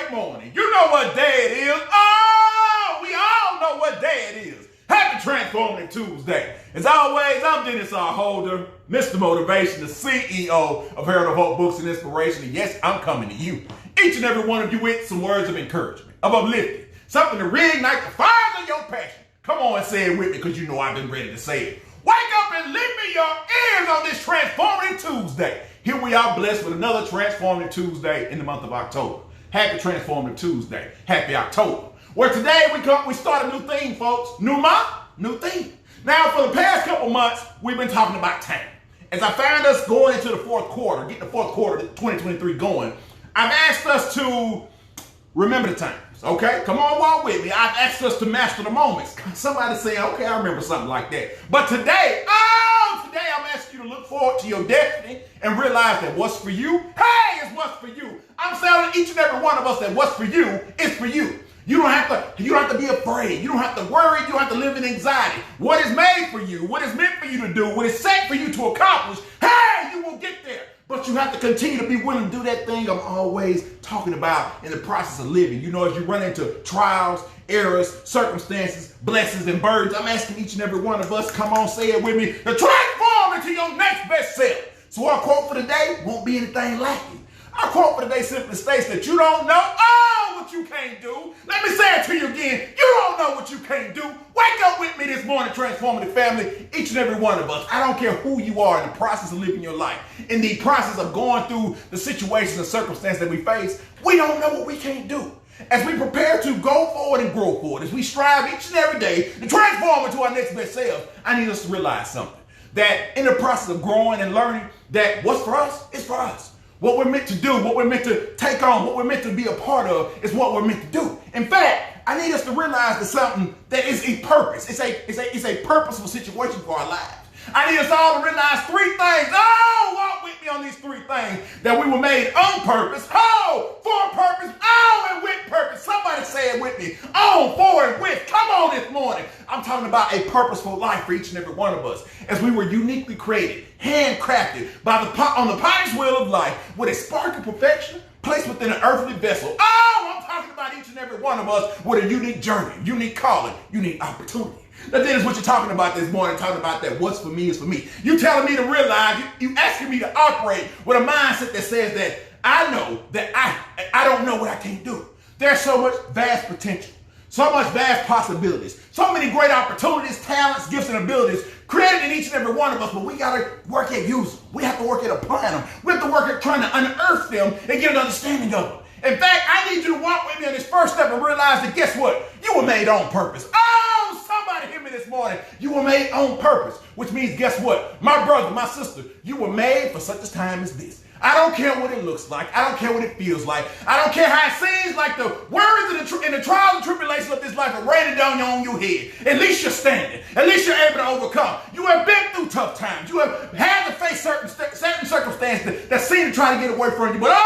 great morning. You know what day it is. Oh, we all know what day it is. Happy Transformative Tuesday. As always, I'm Dennis R. Holder, Mr. Motivation, the CEO of Herald of Hope Books and Inspiration. And yes, I'm coming to you, each and every one of you, with some words of encouragement, of uplifting, something to reignite the fires of your passion. Come on and say it with me, because you know I've been ready to say it. Wake up and lend me your ears on this Transformative Tuesday. Here we are, blessed with another Transformative Tuesday in the month of October. Happy Transformative Tuesday. Happy October. Where today we start a new theme, folks. New month, new theme. Now, for the past couple months, we've been talking about time. As I found us going into the fourth quarter, getting the fourth quarter of 2023 going, I've asked us to remember the times, okay? Come on, walk with me. I've asked us to master the moments. Somebody saying, okay, I remember something like that. But today I'm asking you to look forward to your destiny and realize that what's for you, hey, is what's for you. I'm telling each and every one of us that what's for you is for you. You don't have to be afraid. You don't have to worry. You don't have to live in anxiety. What is made for you, what is meant for you to do, what is set for you to accomplish, hey, you will get there. But you have to continue to be willing to do that thing I'm always talking about in the process of living. You know, as you run into trials, errors, circumstances, blessings, and burdens, I'm asking each and every one of us, come on, say it with me, to transform into your next best self. So our quote for today won't be anything lacking. Our quote for today simply states that you don't know what you can't do. Let me say it to you again. You don't know what you can't do. Wake up with me this morning, Transformative family, each and every one of us. I don't care who you are in the process of living your life, in the process of going through the situations and circumstances that we face, we don't know what we can't do. As we prepare to go forward and grow forward, as we strive each and every day to transform into our next best self, I need us to realize something. That in the process of growing and learning, that what's for us is for us. What we're meant to do, what we're meant to take on, what we're meant to be a part of is what we're meant to do. In fact, I need us to realize that something that is a purpose. It's a purposeful situation for our lives. I need us all to realize three things. Oh, walk with me on these three things. That we were made on purpose. Oh, for a purpose. Oh, and with purpose. Somebody say it with me. On, for, and with. Come on this morning. I'm talking about a purposeful life for each and every one of us. As we were uniquely created, handcrafted on the potter's wheel of life with a spark of perfection placed within an earthly vessel. Oh, I'm talking about each and every one of us with a unique journey, unique calling, unique opportunity. Now, that is what you're talking about this morning, talking about that what's for me is for me. You telling me to realize, you asking me to operate with a mindset that says that I know that I don't know what I can't do. There's so much vast potential, so much vast possibilities, so many great opportunities, talents, gifts, and abilities created in each and every one of us, but we got to work at using them. We have to work at applying them. We have to work at trying to unearth them and get an understanding of them. In fact, I need you to walk with me on this first step and realize that guess what? You were made on purpose. Oh, somebody hear me this morning. You were made on purpose, which means guess what? My brother, my sister, you were made for such a time as this. I don't care what it looks like. I don't care what it feels like. I don't care how it seems like the worries and the trials and tribulations of this life are raining down on your head. At least you're standing. At least you're able to overcome. You have been through tough times. You have had to face certain circumstances that seem to try to get away from you. But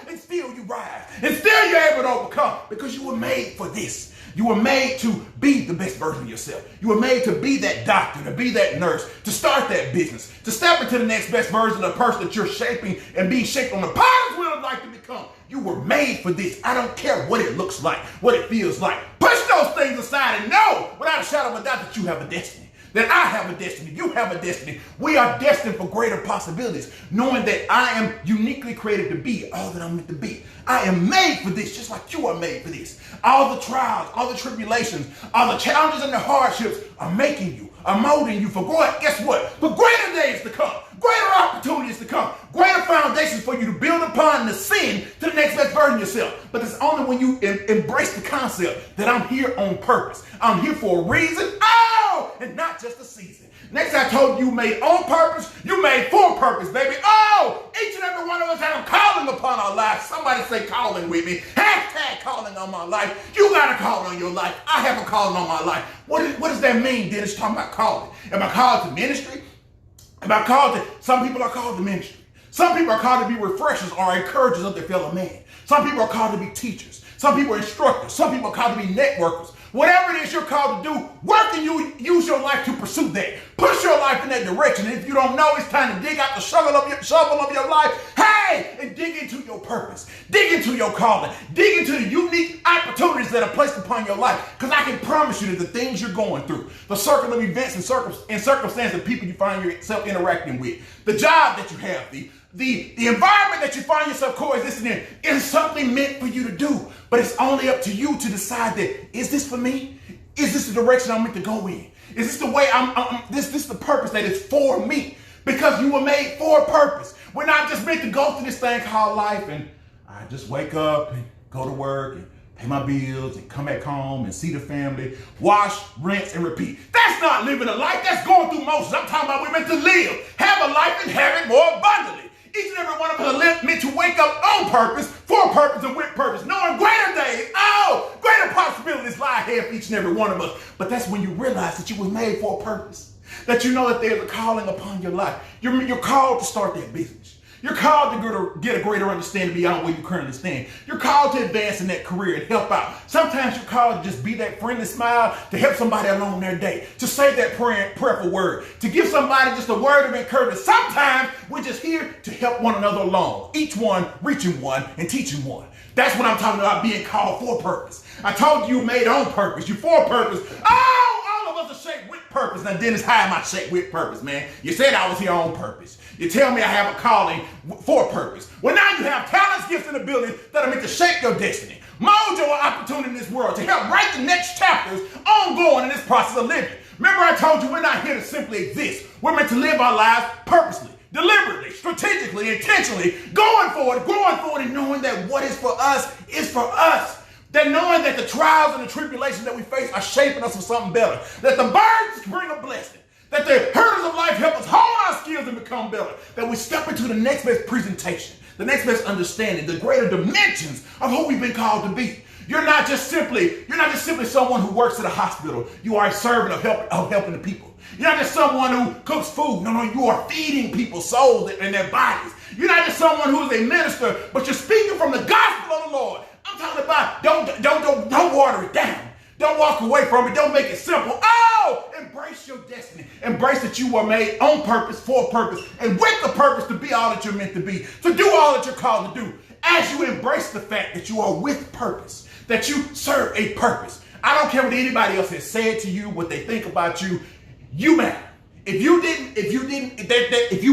and still you rise. And still you're able to overcome because you were made for this. You were made to be the best version of yourself. You were made to be that doctor, to be that nurse, to start that business, to step into the next best version of the person that you're shaping and being shaped on the potter's wheel of life to become. You were made for this. I don't care what it looks like, what it feels like. Push those things aside and know without a shadow of a doubt that you have a destiny. That I have a destiny, you have a destiny. We are destined for greater possibilities, knowing that I am uniquely created to be all that I'm meant to be. I am made for this, just like you are made for this. All the trials, all the tribulations, all the challenges and the hardships are making you, are molding you for growth. Guess what? For greater days to come, greater opportunities to come, greater foundations for you to build upon, to ascend to the next best version of yourself. But it's only when you embrace the concept that I'm here on purpose. I'm here for a reason. And not just a season. Next, I told you made on purpose, you made for purpose, baby. Oh, each and every one of us have a calling upon our lives. Somebody say calling with me. Hashtag calling on my life. You got a calling on your life. I have a calling on my life. What does that mean, Dennis? Talking about calling. Am I called to ministry? Am I called to, some people are called to ministry. Some people are called to be refreshers or encouragers of their fellow man. Some people are called to be teachers. Some people are instructors. Some people are called to be networkers. Whatever it is you're called to do, work and you use your life to pursue that. Push your life in that direction. And if you don't know, it's time to dig out the shovel of your life. Hey, and dig into your purpose. Dig into your calling. Dig into the unique opportunities that are placed upon your life. Because I can promise you that the things you're going through, the circle of events and circumstances and people you find yourself interacting with, the job that you have, the environment that you find yourself coexisting in is something meant for you to do. But it's only up to you to decide that, is this for me? Is this the direction I'm meant to go in? Is this the way this is the purpose that is for me? Because you were made for a purpose. We're not just meant to go through this thing called life and I just wake up and go to work and pay my bills and come back home and see the family, wash, rinse, and repeat. That's not living a life. That's going through motions. I'm talking about we're meant to live, have a life, and have it more abundantly. Each and every one of us are meant to wake up on purpose, for purpose, and with purpose, knowing greater days, greater possibilities lie ahead for each and every one of us. But that's when you realize that you were made for a purpose, that you know that there's a calling upon your life. You're called to start that business. You're called to get a greater understanding beyond where you currently stand. You're called to advance in that career and help out. Sometimes you're called to just be that friendly smile, to help somebody along their day, to say that prayerful word, to give somebody just a word of encouragement. Sometimes we're just here to help one another along, each one reaching one and teaching one. That's what I'm talking about, being called for purpose. I told you made on purpose. You for purpose. All of us are shaped with purpose. Now, Dennis, how am I shaped with purpose, man? You said I was here on purpose. You tell me I have a calling for purpose. Well, now you have talents, gifts, and abilities that are meant to shape your destiny, mold your opportunity in this world, to help write the next chapters ongoing in this process of living. Remember, I told you we're not here to simply exist. We're meant to live our lives purposely, deliberately, strategically, intentionally, going forward, and knowing that what is for us is for us. That knowing that the trials and the tribulations that we face are shaping us for something better. That the burdens bring a blessing. That the hurdles of life help us hone our skills and become better. That we step into the next best presentation, the next best understanding, the greater dimensions of who we've been called to be. You're not just simply someone who works at a hospital. You are a servant of helping the people. You're not just someone who cooks food. No, you are feeding people's souls and their bodies. You're not just someone who is a minister, but you're speaking from the gospel of the Lord. I'm talking about don't water it down. Don't walk away from it. Don't make it simple. Embrace your destiny. Embrace that you were made on purpose, for purpose, and with the purpose to be all that you're meant to be, to do all that you're called to do. As you embrace the fact that you are with purpose, that you serve a purpose. I don't care what anybody else has said to you, what they think about you. You matter. If you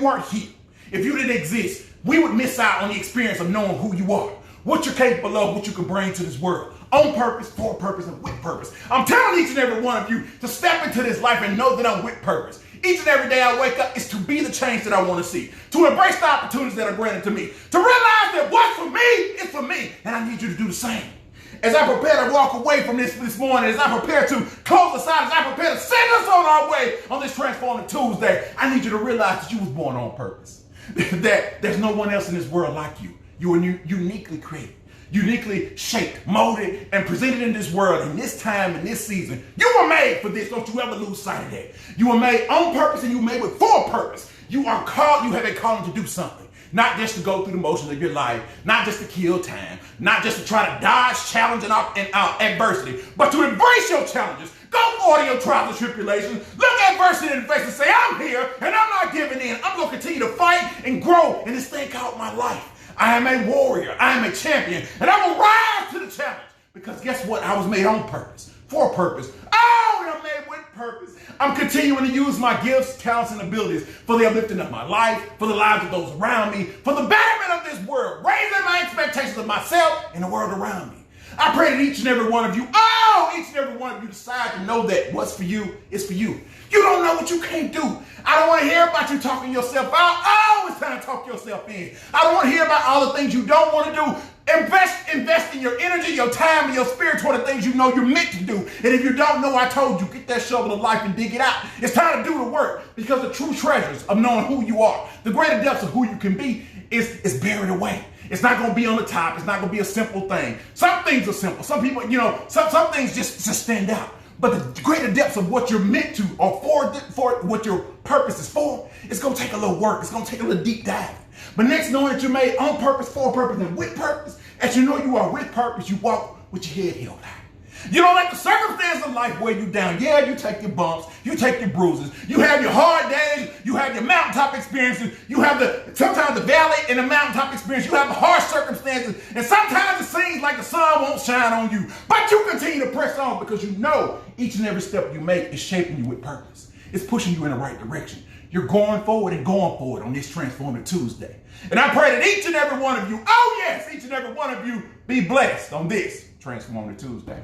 weren't here, if you didn't exist, we would miss out on the experience of knowing who you are, what you're capable of, what you can bring to this world. On purpose, for purpose, and with purpose. I'm telling each and every one of you to step into this life and know that I'm with purpose. Each and every day I wake up is to be the change that I want to see, to embrace the opportunities that are granted to me, to realize that what's for me is for me, and I need you to do the same. As I prepare to walk away from this morning, as I prepare to close the sign, as I prepare to send us on our way on this Transformative Tuesday, I need you to realize that you was born on purpose, that there's no one else in this world like you. You are uniquely created, uniquely shaped, molded, and presented in this world in this time, in this season. You were made for this. Don't you ever lose sight of that. You were made on purpose and you were made with for purpose. You are called, you have a calling to do something. Not just to go through the motions of your life, not just to kill time, not just to try to dodge challenge and adversity, but to embrace your challenges. Go forward in your trials and tribulations. Look adversity in the face and say, I'm here and I'm not giving in. I'm going to continue to fight and grow in this thing called my life. I am a warrior. I am a champion. And I will rise to the challenge. Because guess what? I was made on purpose, for purpose. And I'm made with purpose. I'm continuing to use my gifts, talents, and abilities for the uplifting of my life, for the lives of those around me, for the betterment of this world, raising my expectations of myself and the world around me. I pray that each and every one of you, each and every one of you decide to know that what's for you is for you. You don't know what you can't do. I don't want to hear about you talking yourself out. It's time to talk yourself in. I don't want to hear about all the things you don't want to do. Invest in your energy, your time, and your spirit toward the things you know you're meant to do. And if you don't know, I told you, get that shovel of life and dig it out. It's time to do the work, because the true treasures of knowing who you are, the greater depths of who you can be, is buried away. It's not going to be on the top. It's not going to be a simple thing. Some things are simple. Some people, some things just stand out. But the greater depths of what you're meant to, or for what your purpose is for, it's going to take a little work. It's going to take a little deep dive. But next, knowing that you're made on purpose, for purpose, and with purpose, as you know you are with purpose, you walk with your head held high. You don't let the circumstance of life weigh you down. Yeah, you take your bumps, you take your bruises, you have your hard days, you have your mountaintop experiences, you have sometimes the valley and the mountaintop experience, you have the harsh circumstances, and sometimes it seems like the sun won't shine on you. But you continue to press on because you know each and every step you make is shaping you with purpose. It's pushing you in the right direction. You're going forward and going forward on this Transformative Tuesday. And I pray that each and every one of you, oh yes, each and every one of you be blessed on this Transformative Tuesday.